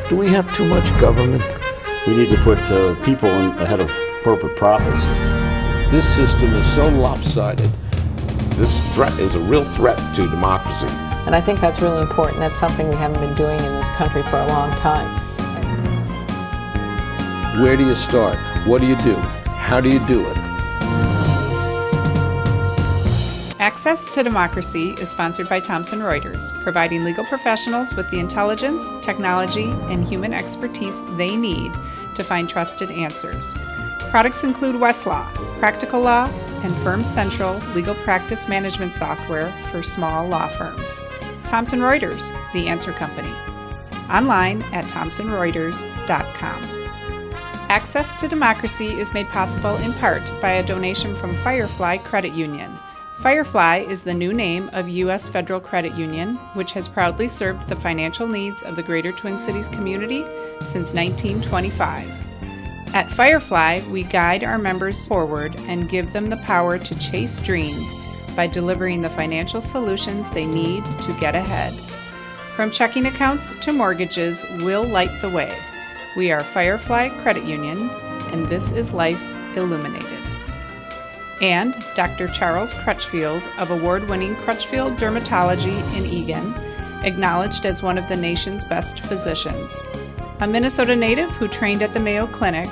Do we have too much government? We need to put people ahead of corporate profits. This system is so lopsided. This threat is a real threat to democracy. And I think that's really important. That's something we haven't been doing in this country for a long time. Where do you start? What do you do? How do you do it? Access to Democracy is sponsored by Thomson Reuters, providing legal professionals with the intelligence, technology, and human expertise they need to find trusted answers. Products include Westlaw, Practical Law, and Firm Central legal practice management software for small law firms. Thomson Reuters, the answer company. Online at thomsonreuters.com. Access to Democracy is made possible in part by a donation from Firefly Credit Union. Firefly is the new name of U.S. Federal Credit Union, which has proudly served the financial needs of the Greater Twin Cities community since 1925. At Firefly, we guide our members forward and give them the power to chase dreams by delivering the financial solutions they need to get ahead. From checking accounts to mortgages, we'll light the way. We are Firefly Credit Union, and this is Life Illuminated. And Dr. Charles Crutchfield of award-winning Crutchfield Dermatology in Eagan, acknowledged as one of the nation's best physicians. A Minnesota native who trained at the Mayo Clinic,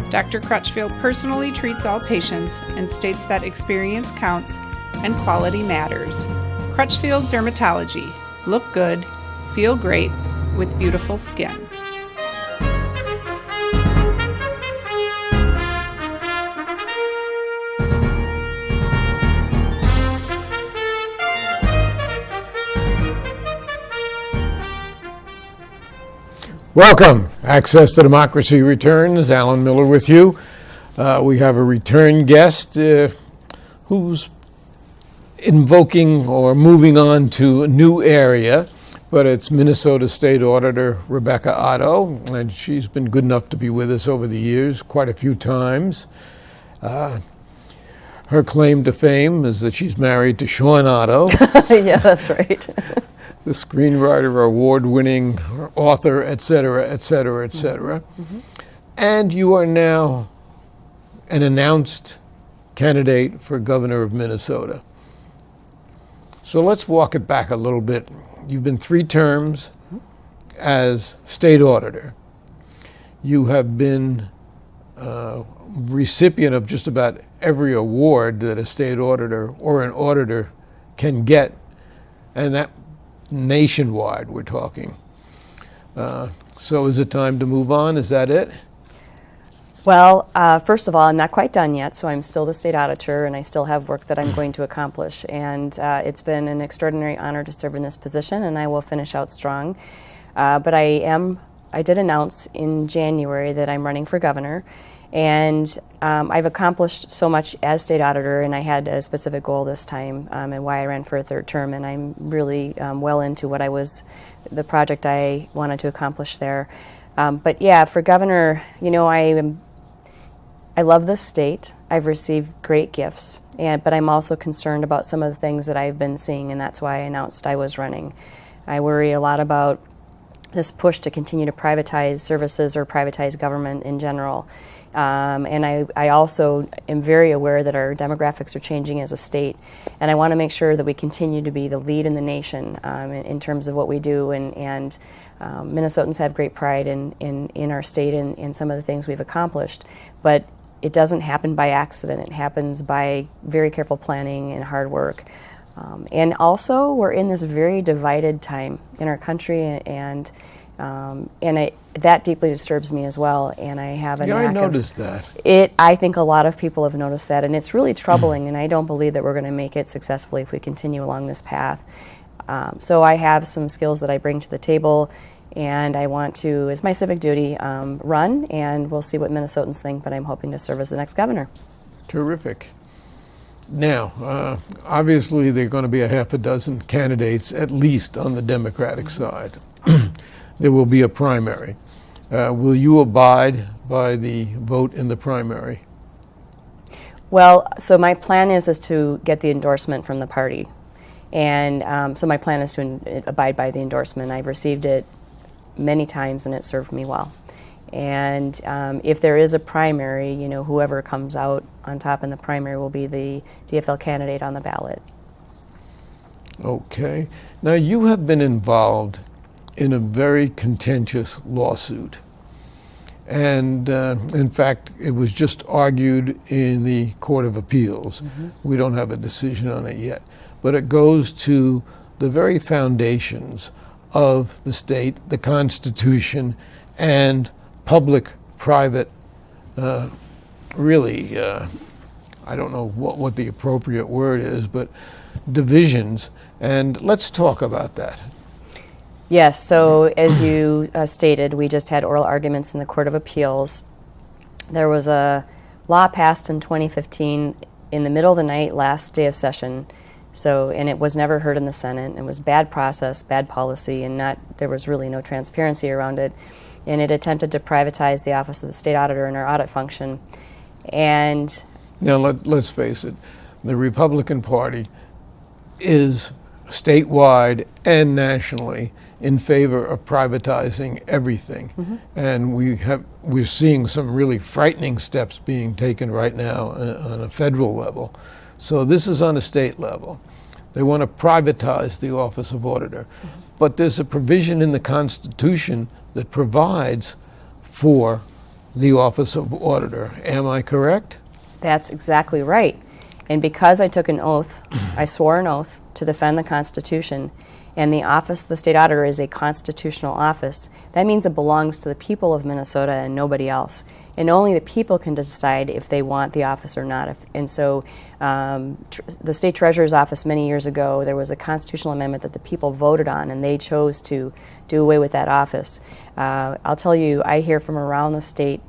Dr. Crutchfield personally treats all patients and states that experience counts and quality matters. Crutchfield Dermatology. Look good, feel great, with beautiful skin. Welcome. Access to Democracy returns. Alan Miller with you. We have a return guest who's invoking or moving on to a new area, but it's Minnesota State Auditor Rebecca Otto, and she's been good enough to be with us over the years quite a few times. Her claim to fame is that she's married to Sean Otto. Yeah, that's right. The screenwriter, award-winning author, et cetera, et cetera, et cetera. Mm-hmm. And you are now an announced candidate for governor of Minnesota. So let's walk it back a little bit. You've been 3 terms as state auditor. You have been recipient of just about every award that a state auditor or an auditor can get, and that nationwide we're talking. So is it time to move on? Is that it? Well, first of all, I'm not quite done yet, so I'm still the state auditor and I still have work that I'm going to accomplish. And it's been an extraordinary honor to serve in this position, and I will finish out strong. But I did announce in January that I'm running for governor. And I've accomplished so much as state auditor, and I had a specific goal this time and why I ran for a 3rd term, and I'm really well into the project I wanted to accomplish there. But yeah, for governor, you know, I love this state. I've received great gifts, but I'm also concerned about some of the things that I've been seeing, and that's why I announced I was running. I worry a lot about this push to continue to privatize services or privatize government in general. And I also am very aware that our demographics are changing as a state, and I want to make sure that we continue to be the lead in the nation in terms of what we do, and Minnesotans have great pride in our state and in some of the things we've accomplished, but it doesn't happen by accident. It happens by very careful planning and hard work. And also, we're in this very divided time in our country, and that deeply disturbs me as well. And I have a I noticed that. I think a lot of people have noticed that, and it's really troubling. And I don't believe that we're going to make it successfully if we continue along this path. So I have some skills that I bring to the table, and I want to, as my civic duty, run. And we'll see what Minnesotans think. But I'm hoping to serve as the next governor. Terrific. Now, obviously, there are going to be a half a dozen candidates, at least on the Democratic side. There will be a primary. Will you abide by the vote in the primary? Well, so my plan is to get the endorsement from the party. And so my plan is to abide by the endorsement. I've received it many times, and it served me well. And if there is a primary, you know, whoever comes out on top in the primary will be the DFL candidate on the ballot. Okay. Now, you have been involved in a very contentious lawsuit. And in fact, it was just argued in the Court of Appeals. We don't have a decision on it yet. But it goes to the very foundations of the state, the Constitution, and public-private, really, I don't know what the appropriate word is, but divisions. And let's talk about that. Yes, so as you stated, we just had oral arguments in the Court of Appeals. There was a law passed in 2015 in the middle of the night, last day of session. So, and it was never heard in the Senate. It was bad process, bad policy, and there was really no transparency around it. And it attempted to privatize the Office of the State Auditor and our audit function. And now let's face it, the Republican Party is statewide and nationally in favor of privatizing everything. And we're seeing some really frightening steps being taken right now on a federal level. So this is on a state level. They want to privatize the Office of Auditor. But there's a provision in the Constitution that provides for the Office of Auditor. Am I correct? that's exactly right. And because I took an oath, I swore an oath to defend the Constitution, and the office of the state auditor is a constitutional office, that means it belongs to the people of Minnesota and nobody else. And only the people can decide if they want the office or not. And so the state treasurer's office many years ago, there was a constitutional amendment that the people voted on, and they chose to do away with that office. I'll tell you, I hear from around the state,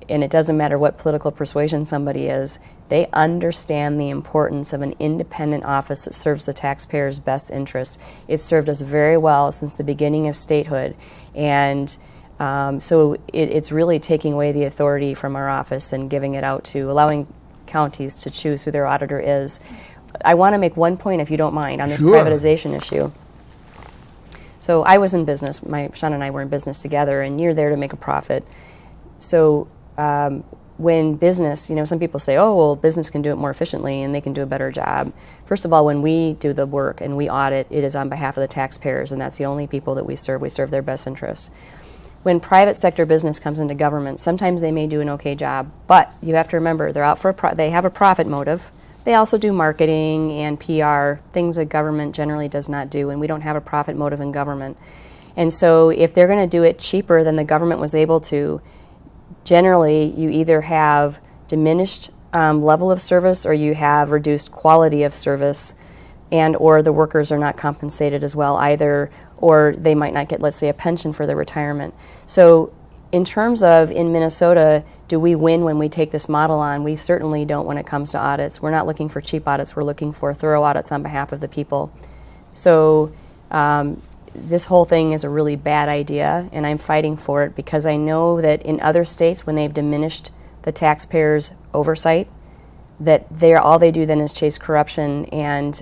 and it doesn't matter what political persuasion somebody is, they understand the importance of an independent office that serves the taxpayers' best interests. It's served us very well since the beginning of statehood. And so it's really taking away the authority from our office and giving it out to, allowing counties to choose who their auditor is. I want to make one point, if you don't mind, on this Sure. privatization issue. So I was in business, Sean and I were in business together, and you're there to make a profit. So when business, you know, some people say, oh, well, business can do it more efficiently and they can do a better job. First of all, when we do the work and we audit, it is on behalf of the taxpayers, and that's the only people that we serve. We serve their best interests. When private sector business comes into government, sometimes they may do an okay job, but you have to remember, they're out for they have a profit motive. They also do marketing and PR, things that government generally does not do, and we don't have a profit motive in government. And so if they're going to do it cheaper than the government was able to, generally you either have diminished level of service or you have reduced quality of service, and or the workers are not compensated as well either, or they might not get, let's say, a pension for their retirement. So in terms of in Minnesota, do we win when we take this model on? We certainly don't when it comes to audits. We're not looking for cheap audits. We're looking for thorough audits on behalf of the people. So this whole thing is a really bad idea, and I'm fighting for it because I know that in other states, when they've diminished the taxpayers' oversight, that all they do then is chase corruption, and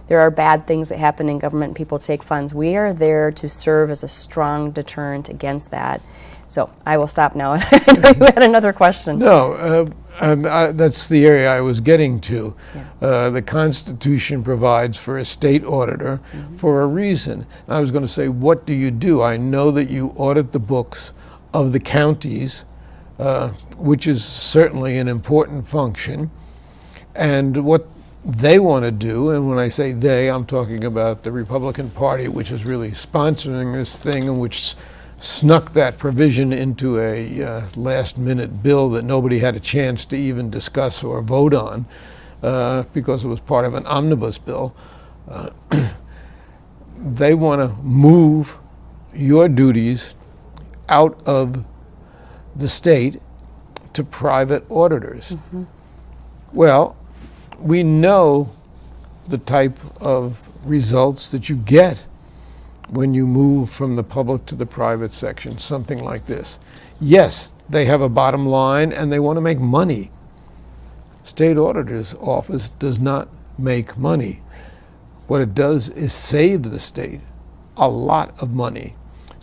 there are bad things that happen in government. People take funds. We are there to serve as a strong deterrent against that. So I will stop now. I know you had another question. No, that's the area I was getting to. Yeah. The Constitution provides for a state auditor for a reason. I was going to say, what do you do? I know that you audit the books of the counties, which is certainly an important function. And what they want to do, and when I say they, I'm talking about the Republican Party, which is really sponsoring this thing and which snuck that provision into a last-minute bill that nobody had a chance to even discuss or vote on because it was part of an omnibus bill. They want to move your duties out of the state to private auditors. Well, we know the type of results that you get when you move from the public to the private section, something like this. Yes, they have a bottom line and they want to make money. State auditor's office does not make money. What it does is save the state a lot of money.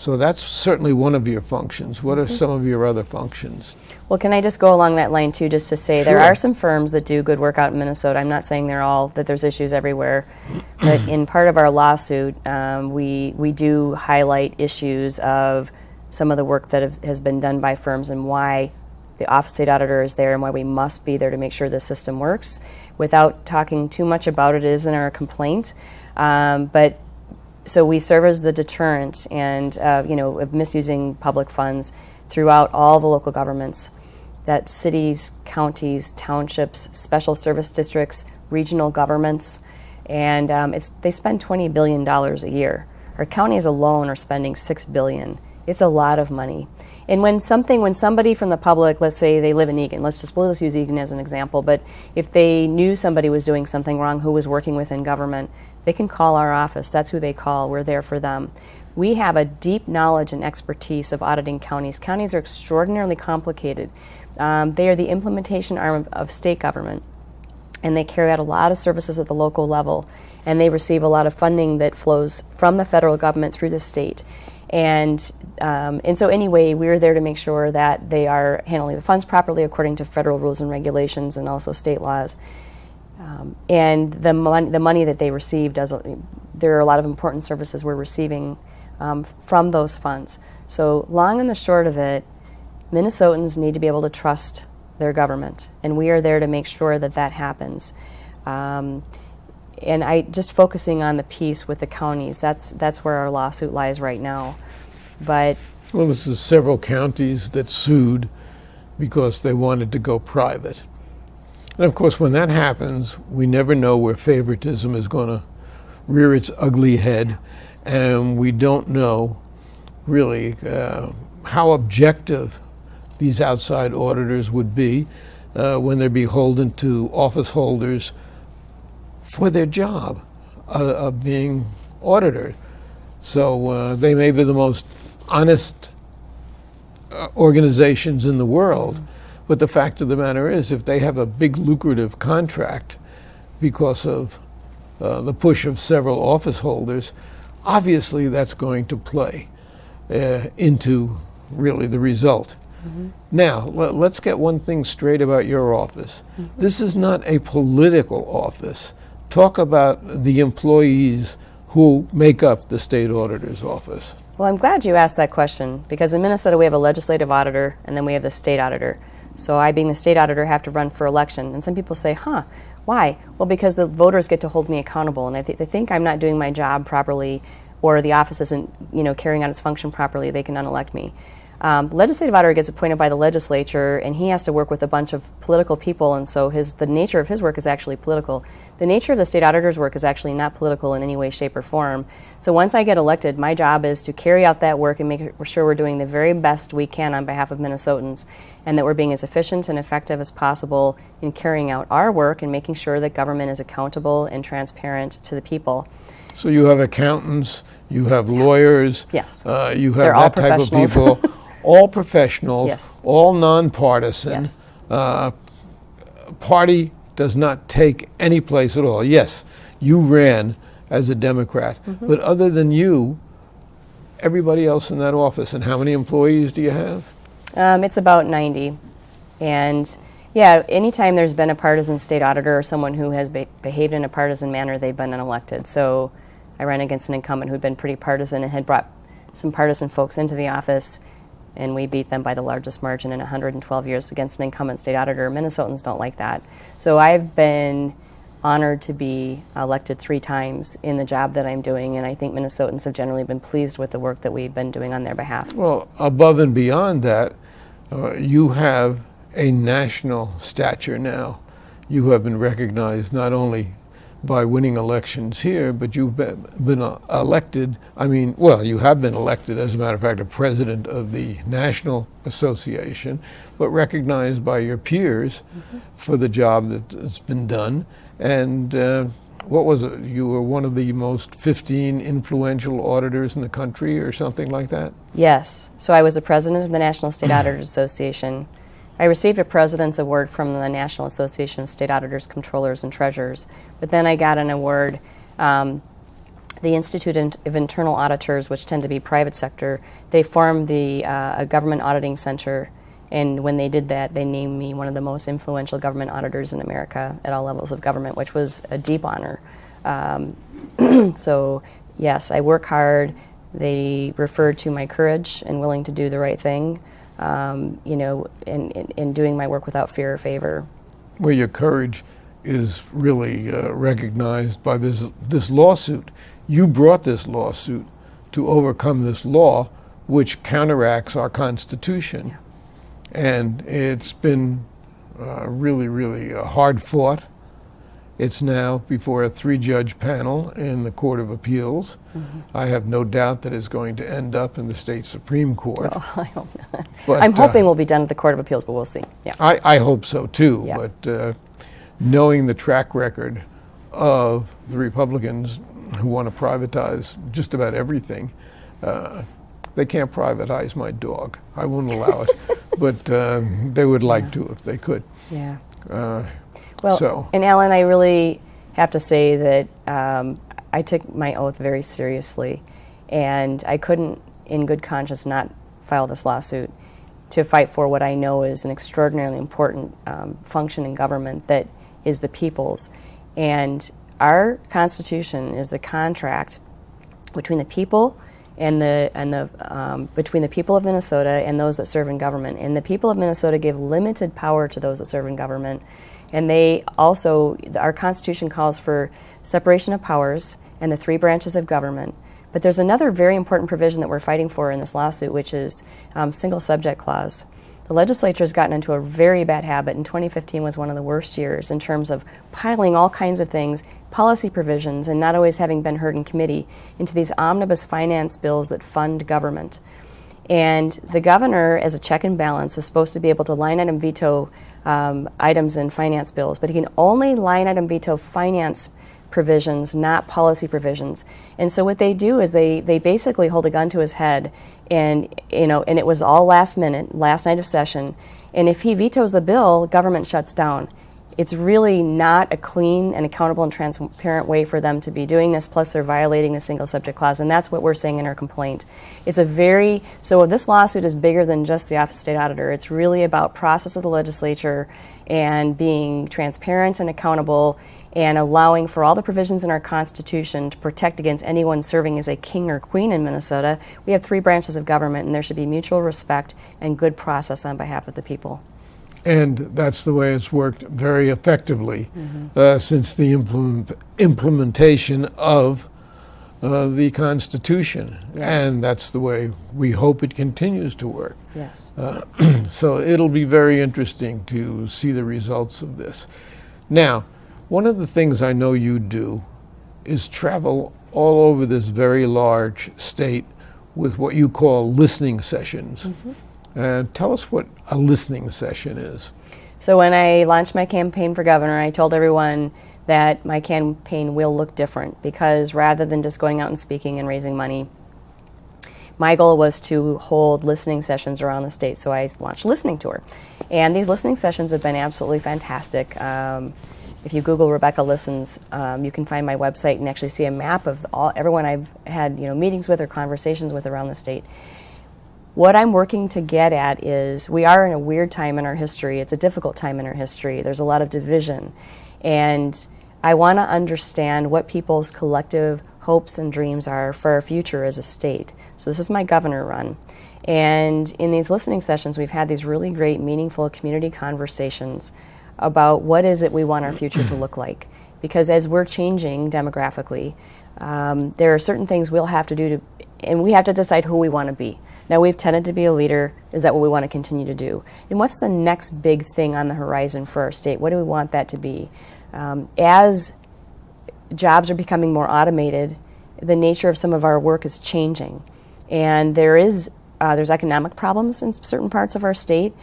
So that's certainly one of your functions. What are some of your other functions? Well, can I just go along that line too, just to say there Sure. are some firms that do good work out in Minnesota. I'm not saying that there's issues everywhere, but in part of our lawsuit, we do highlight issues of some of the work that has been done by firms and why the Office of State Auditor is there and why we must be there to make sure the system works. Without talking too much about it, it is in our complaint, but so we serve as the deterrent and of misusing public funds throughout all the local governments, that cities, counties, townships, special service districts, regional governments, and they spend $20 billion a year. Our counties alone are spending $6 billion. It's a lot of money. And when somebody from the public, let's say they live in Eagan, we'll just use Eagan as an example, but if they knew somebody was doing something wrong who was working within government, they can call our office. That's who they call. We're there for them. We have a deep knowledge and expertise of auditing counties. Counties are extraordinarily complicated. They are the implementation arm of state government, and they carry out a lot of services at the local level, and they receive a lot of funding that flows from the federal government through the state. And so anyway, we're there to make sure that they are handling the funds properly according to federal rules and regulations and also state laws. And the money that they receive there are a lot of important services we're receiving from those funds. So long and the short of it, Minnesotans need to be able to trust their government, and we are there to make sure that that happens. And I just focusing on the piece with the counties, that's where our lawsuit lies right now. But Well, this is several counties that sued because they wanted to go private. And of course, when that happens, we never know where favoritism is going to rear its ugly head, and we don't know really how objective these outside auditors would be when they're beholden to office holders for their job of being auditor. So they may be the most honest organizations in the world, but the fact of the matter is, if they have a big lucrative contract because of the push of several office holders, obviously that's going to play into really the result. Now, let's get one thing straight about your office. This is not a political office. Talk about the employees who make up the state auditor's office. well, I'm glad you asked that question, because in Minnesota we have a legislative auditor and then we have the state auditor. So I, being the state auditor, have to run for election. And some people say, why? Well, because the voters get to hold me accountable, and if they think I'm not doing my job properly or the office isn't carrying out its function properly, they can unelect me. The legislative auditor gets appointed by the legislature, and he has to work with a bunch of political people, and so the nature of his work is actually political. The nature of the state auditor's work is actually not political in any way, shape, or form. So once I get elected, my job is to carry out that work and make sure we're doing the very best we can on behalf of Minnesotans, and that we're being as efficient and effective as possible in carrying out our work and making sure that government is accountable and transparent to the people. So you have accountants, you have lawyers, Yes. You They're have all that type of professionals. people, all professionals, Yes. all nonpartisan. Yes. Party does not take any place at all. Yes, you ran as a Democrat, but other than you, everybody else in that office, and how many employees do you have? It's about 90. And yeah, anytime there's been a partisan state auditor or someone who has behaved in a partisan manner, they've been unelected. So I ran against an incumbent who'd been pretty partisan and had brought some partisan folks into the office, and we beat them by the largest margin in 112 years against an incumbent state auditor. Minnesotans don't like that. So I've been honored to be elected 3 times in the job that I'm doing, and I think Minnesotans have generally been pleased with the work that we've been doing on their behalf. Well, above and beyond that, you have a national stature now. You have been recognized not only by winning elections here, but you've been elected, you have been elected, as a matter of fact, a president of the National Association, but recognized by your peers for the job that's been done. And what was it? You were one of the most 15 influential auditors in the country or something like that? Yes. So I was the president of the National State Auditors Association. I received a President's Award from the National Association of State Auditors, Controllers, and Treasurers, but then I got an award that the Institute of Internal Auditors, which tend to be private sector, they formed the a government auditing center. And when they did that, they named me one of the most influential government auditors in America at all levels of government, which was a deep honor. So yes, I work hard. They referred to my courage and willing to do the right thing, you know, in doing my work without fear or favor. Well, your courage is really recognized by this lawsuit. You brought this lawsuit to overcome this law, which counteracts our Constitution. Yeah. And it's been really, really hard fought. It's now before a 3-judge panel in the Court of Appeals. I have no doubt that it's going to end up in the state Supreme Court. Oh, I hope not. But, I'm hoping we'll be done at the Court of Appeals, but we'll see. Yeah. I hope so too, Yeah. but knowing the track record of the Republicans who want to privatize just about everything, they can't privatize my dog. I won't allow it, but they would like to if they could. Yeah. Well, so. and Alan, I really have to say that I took my oath very seriously, and I couldn't, in good conscience, not file this lawsuit to fight for what I know is an extraordinarily important function in government that is the people's. And our Constitution is the contract between the people between the people of Minnesota and those that serve in government. And the people of Minnesota give limited power to those that serve in government. And they also, our Constitution calls for separation of powers and the 3 branches of government. But there's another very important provision that we're fighting for in this lawsuit, which is single subject clause. The legislature has gotten into a very bad habit, and 2015 was one of the worst years in terms of piling all kinds of things, policy provisions, and not always having been heard in committee, into these omnibus finance bills that fund government. And the governor, as a check and balance, is supposed to be able to line item veto items in finance bills, but he can only line item veto finance provisions, not policy provisions. And so what they do is they basically hold a gun to his head, and and it was all last minute, last night of session. And if he vetoes the bill, government shuts down. It's really not a clean and accountable and transparent way for them to be doing this, plus they're violating the single subject clause, and that's what we're saying in our complaint. So this lawsuit is bigger than just the Office of State Auditor. It's really about process of the legislature and being transparent and accountable and allowing for all the provisions in our Constitution to protect against anyone serving as a king or queen in Minnesota. We have 3 branches of government, and there should be mutual respect and good process on behalf of the people. And that's the way it's worked very effectively since the implementation of the Constitution. Yes. And that's the way we hope it continues to work. Yes. So it'll be very interesting to see the results of this. Now, one of the things I know you do is travel all over this very large state with what you call listening sessions. Tell us what a listening session is. So when I launched my campaign for governor, I told everyone that my campaign will look different, because rather than just going out and speaking and raising money, my goal was to hold listening sessions around the state. So I launched a listening tour. And these listening sessions have been absolutely fantastic. If you Google Rebecca Listens, you can find my website and actually see a map of everyone I've had meetings with or conversations with around the state. What I'm working to get at is we are in a weird time in our history. It's a difficult time in our history. There's a lot of division. And I want to understand what people's collective hopes and dreams are for our future as a state. So this is my governor run. And in these listening sessions, we've had these really great, meaningful community conversations about what is it we want our future to look like. Because as we're changing demographically, there are certain things we'll have to do and we have to decide who we want to be. Now, we've tended to be a leader. Is that what we want to continue to do? And what's the next big thing on the horizon for our state? What do we want that to be? As jobs are becoming more automated, the nature of some of our work is changing. And there's economic problems in certain parts of our state.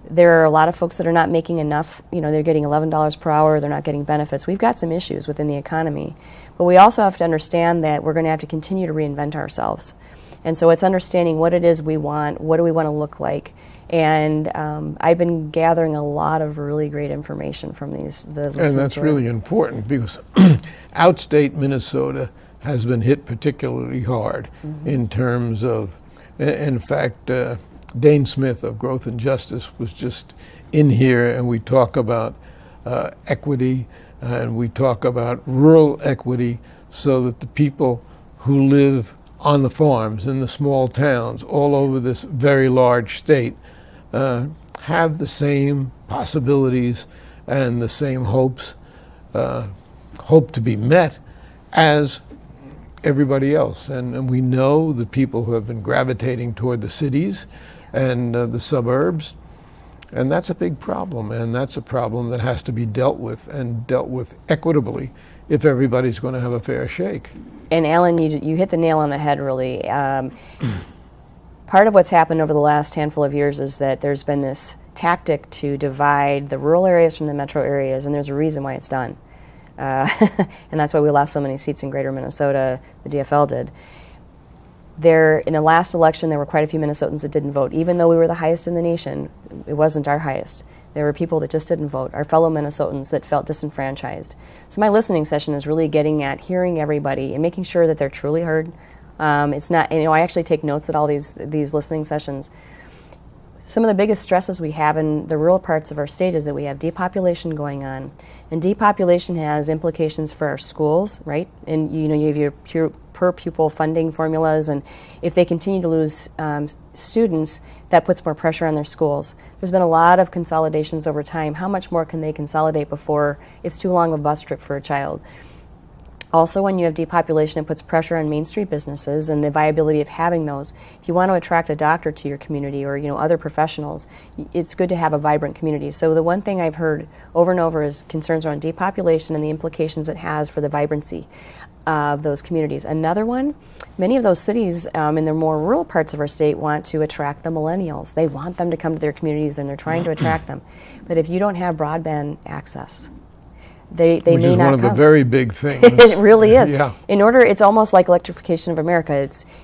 There are a lot of folks that are not making enough. They're getting $11 per hour. They're not getting benefits. We've got some issues within the economy. But we also have to understand that we're going to have to continue to reinvent ourselves. And so it's understanding what it is we want, what do we want to look like. And I've been gathering a lot of really great information from the And that's really important, because outstate Minnesota has been hit particularly hard in terms of, in fact, Dane Smith of Growth and Justice was just in here, and we talk about equity, and we talk about rural equity, so that the people who live on the farms in the small towns all over this very large state have the same possibilities and the same hopes, hope to be met as everybody else. And we know the people who have been gravitating toward the cities and the suburbs, and that's a big problem, and that's a problem that has to be dealt with, and dealt with equitably, if everybody's going to have a fair shake. And Alan, you hit the nail on the head, really. Part of what's happened over the last handful of years is that there's been this tactic to divide the rural areas from the metro areas, and there's a reason why it's done. And that's why we lost so many seats in Greater Minnesota, the DFL did. In the last election, there were quite a few Minnesotans that didn't vote. Even though we were the highest in the nation, it wasn't our highest. There were people that just didn't vote, our fellow Minnesotans that felt disenfranchised. So my listening session is really getting at hearing everybody and making sure that they're truly heard. It's not, I actually take notes at all these listening sessions. Some of the biggest stresses we have in the rural parts of our state is that we have depopulation going on. And depopulation has implications for our schools, right? And you have your per pupil funding formulas, and if they continue to lose students, that puts more pressure on their schools. There's been a lot of consolidations over time. How much more can they consolidate before it's too long of a bus trip for a child? Also, when you have depopulation, it puts pressure on Main Street businesses and the viability of having those. If you want to attract a doctor to your community or other professionals, it's good to have a vibrant community. So the one thing I've heard over and over is concerns around depopulation and the implications it has for the vibrancy of those communities. Another one, many of those cities in the more rural parts of our state want to attract the millennials. They want them to come to their communities, and they're trying to attract them. But if you don't have broadband access, they Which may is not one of the come. very big things. It really is. Yeah. It's almost like electrification of America.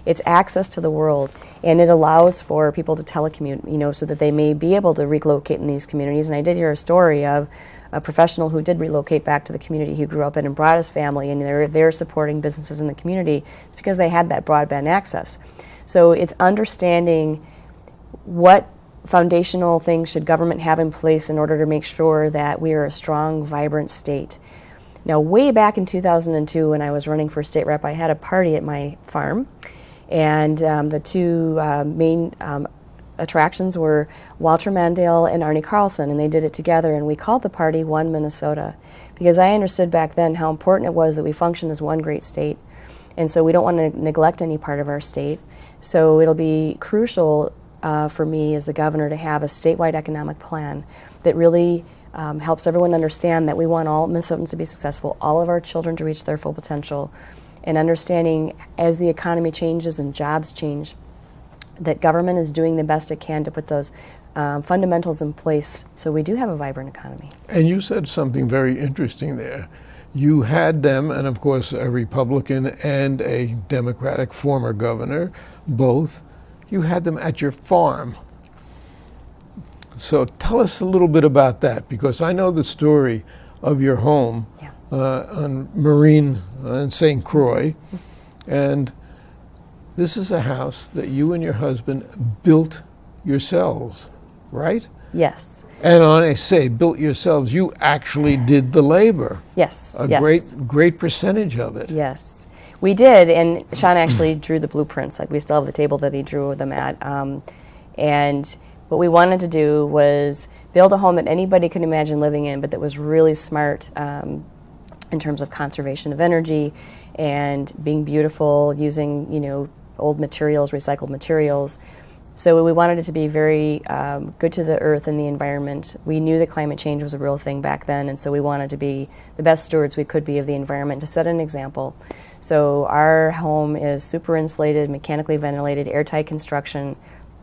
It's access to the world, and it allows for people to telecommute, so that they may be able to relocate in these communities. And I did hear a story of a professional who did relocate back to the community he grew up in and brought his family, and they're supporting businesses in the community. It's because they had that broadband access. So it's understanding what foundational things should government have in place in order to make sure that we are a strong, vibrant state. Now, way back in 2002, when I was running for state rep, I had a party at my farm, and the two main attractions were Walter Mandel and Arnie Carlson, and they did it together, and we called the party One Minnesota, because I understood back then how important it was that we function as one great state, and so we don't want to neglect any part of our state. So it'll be crucial for me as the governor to have a statewide economic plan that really helps everyone understand that we want all Minnesotans to be successful, all of our children to reach their full potential, and understanding as the economy changes and jobs change, that government is doing the best it can to put those fundamentals in place so we do have a vibrant economy. And you said something very interesting there. You had them, and of course a Republican and a Democratic former governor, both, you had them at your farm. So tell us a little bit about that, because I know the story of your home on Marine in St. Croix, and this is a house that you and your husband built yourselves, right? Yes. And when I say built yourselves, you actually did the labor. Yes. A yes. great percentage of it. Yes, we did, and Sean actually drew the blueprints. Like, we still have the table that he drew them at. And what we wanted to do was build a home that anybody could imagine living in, but that was really smart in terms of conservation of energy and being beautiful, using old materials, recycled materials. So we wanted it to be very good to the earth and the environment. We knew that climate change was a real thing back then, and so we wanted to be the best stewards we could be of the environment, to set an example. So our home is super insulated, mechanically ventilated, airtight construction,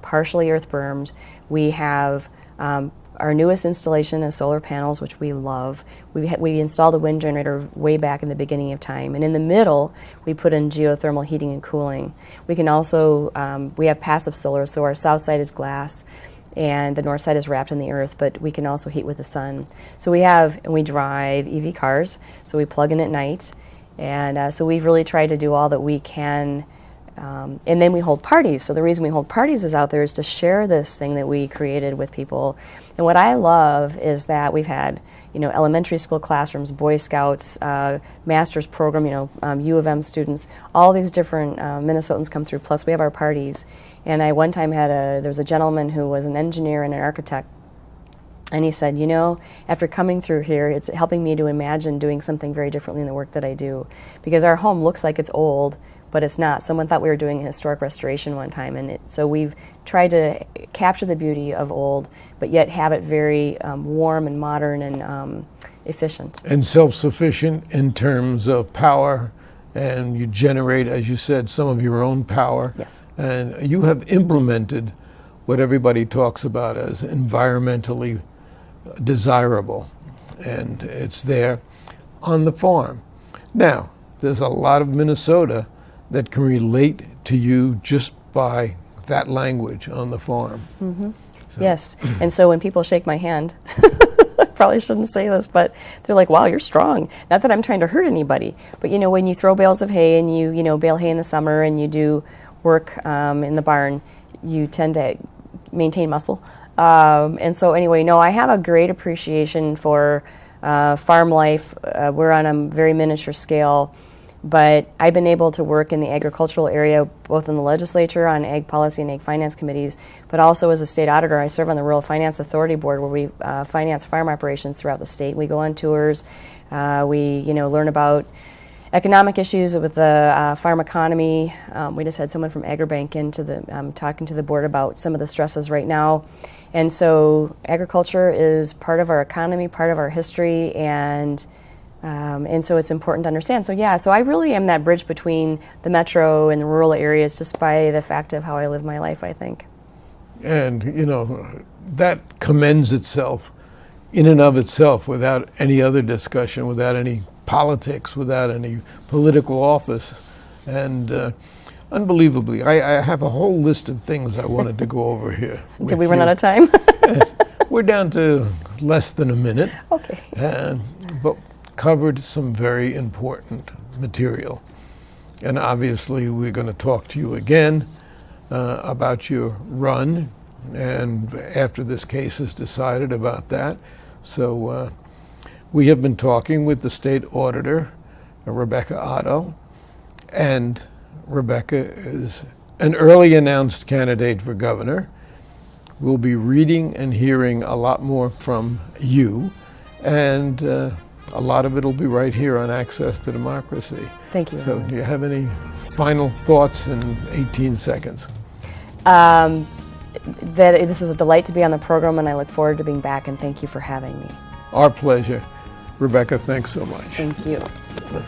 partially earth bermed. We have our newest installation is solar panels, which we love. We installed a wind generator way back in the beginning of time. And in the middle, we put in geothermal heating and cooling. We can also, we have passive solar, so our south side is glass and the north side is wrapped in the earth, but we can also heat with the sun. So we drive EV cars, so we plug in at night. And so we've really tried to do all that we can. And then we hold parties. So the reason we hold parties is out there is to share this thing that we created with people. And what I love is that we've had, elementary school classrooms, Boy Scouts, master's program, U of M students, all these different Minnesotans come through. Plus we have our parties. And I one time there was a gentleman who was an engineer and an architect. And he said, after coming through here, it's helping me to imagine doing something very differently in the work that I do. Because our home looks like it's old, but it's not. Someone thought we were doing a historic restoration one time, and so we've tried to capture the beauty of old, but yet have it very warm and modern and efficient. And self-sufficient in terms of power, and you generate, as you said, some of your own power. Yes. And you have implemented what everybody talks about as environmentally desirable, and it's there on the farm. Now, there's a lot of Minnesota that can relate to you just by that language on the farm. Mm-hmm. So. Yes, and so when people shake my hand, I probably shouldn't say this, but they're like, wow, you're strong. Not that I'm trying to hurt anybody, but when you throw bales of hay and you bale hay in the summer and you do work in the barn, you tend to maintain muscle. And so anyway, no, I have a great appreciation for farm life. We're on a very miniature scale, but I've been able to work in the agricultural area, both in the legislature on ag policy and ag finance committees, but also as a state auditor. I serve on the Rural Finance Authority Board, where we finance farm operations throughout the state. We go on tours, we learn about economic issues with the farm economy. We just had someone from Agribank talking to the board about some of the stresses right now. And so agriculture is part of our economy, part of our history, and so it's important to understand. So I really am that bridge between the metro and the rural areas just by the fact of how I live my life, I think. And, that commends itself in and of itself without any other discussion, without any politics, without any political office. And unbelievably, I have a whole list of things I wanted to go over here. Did we run out of time? We're down to less than a minute. Okay. But covered some very important material. And obviously we're going to talk to you again about your run, and after this case is decided about that. So we have been talking with the state auditor, Rebecca Otto, and Rebecca is an early announced candidate for governor. We'll be reading and hearing a lot more from you, and a lot of it will be right here on Access to Democracy. Thank you. So do you have any final thoughts in 18 seconds? That this was a delight to be on the program, and I look forward to being back, and thank you for having me. Our pleasure. Rebecca, thanks so much. Thank you. So.